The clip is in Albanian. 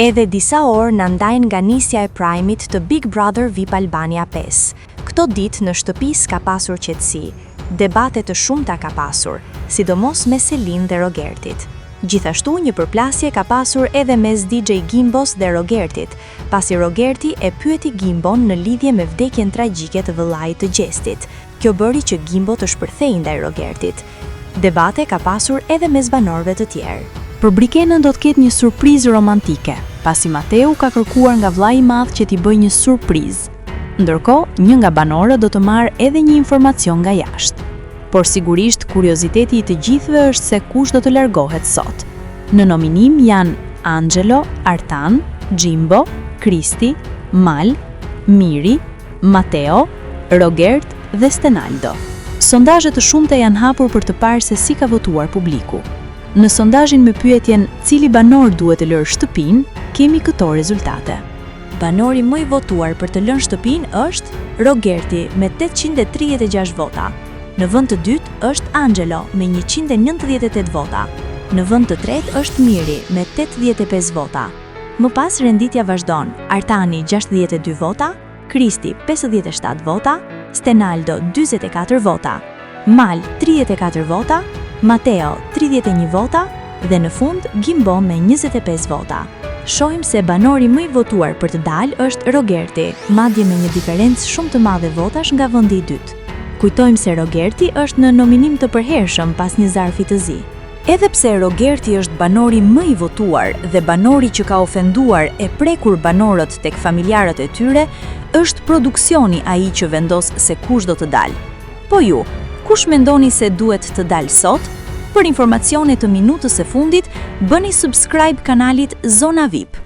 Edhe disa orë në ndajnë nga nisja e Prime-it të Big Brother VIP Albania 5. Këto ditë në shtëpi s'ka pasur qetësi, debate të shumta ka pasur, sidomos me Selin dhe Rogertit. Gjithashtu një përplasje ka pasur edhe mes DJ Gimbos dhe Rogertit, pasi Rogerti e pyeti Gimbon në lidhje me vdekjen tragjike të vëllait të Gjestit. Kjo bëri që Gimbo të shpërthejë ndaj Rogertit. Debate ka pasur edhe mes banorëve të tjerë. Për Brikenën do të ketë një surprizë romantike, pasi Mateu ka kërkuar nga vllai i madh që t'i bëjë një surprizë. Ndërkohë, një nga banorët do të marrë edhe një informacion nga jashtë. Por sigurisht kurioziteti i të gjithëve është se kush do të largohet sot. Në nominim janë Angelo, Artan, Gjimbo, Kristi, Mal, Miri, Mateo, Rogert dhe Stenaldo. Sondazhe të shumta janë hapur për të parë se si ka votuar publiku. Në sondazhin me pyetjen cili banor duhet të lërë shtëpinë, kemi këto rezultate. Banori më i votuar për të lënë shtëpinë është Rogerti me 836 vota. Në vend të dytë është Angelo me 198 vota. Në vend të tretë është Miri me 85 vota. Më pas renditja vazhdon. Artani 62 vota, Kristi 57 vota, Stenaldo 44 vota, Mal 34 vota, Mateo 31 vota dhe në fund Gimbo me 25 vota. Shohim se banori më i votuar për të dalë është Rogerti, madje me një diferencë shumë të madhe votash nga vendi i dytë. Kujtojmë se Rogerti është në nominim të përhershëm pas një zarfi të zi. Edhe pse Rogerti është banori më i votuar dhe banori që ka ofenduar e prekur banorët tek familjarët e tyre, është produksioni ai që vendos se kush do të dalë. Po ju, kush mendoni se duhet të dalë sot? Për informacione të minutës së fundit, bëni subscribe kanalit Zona VIP.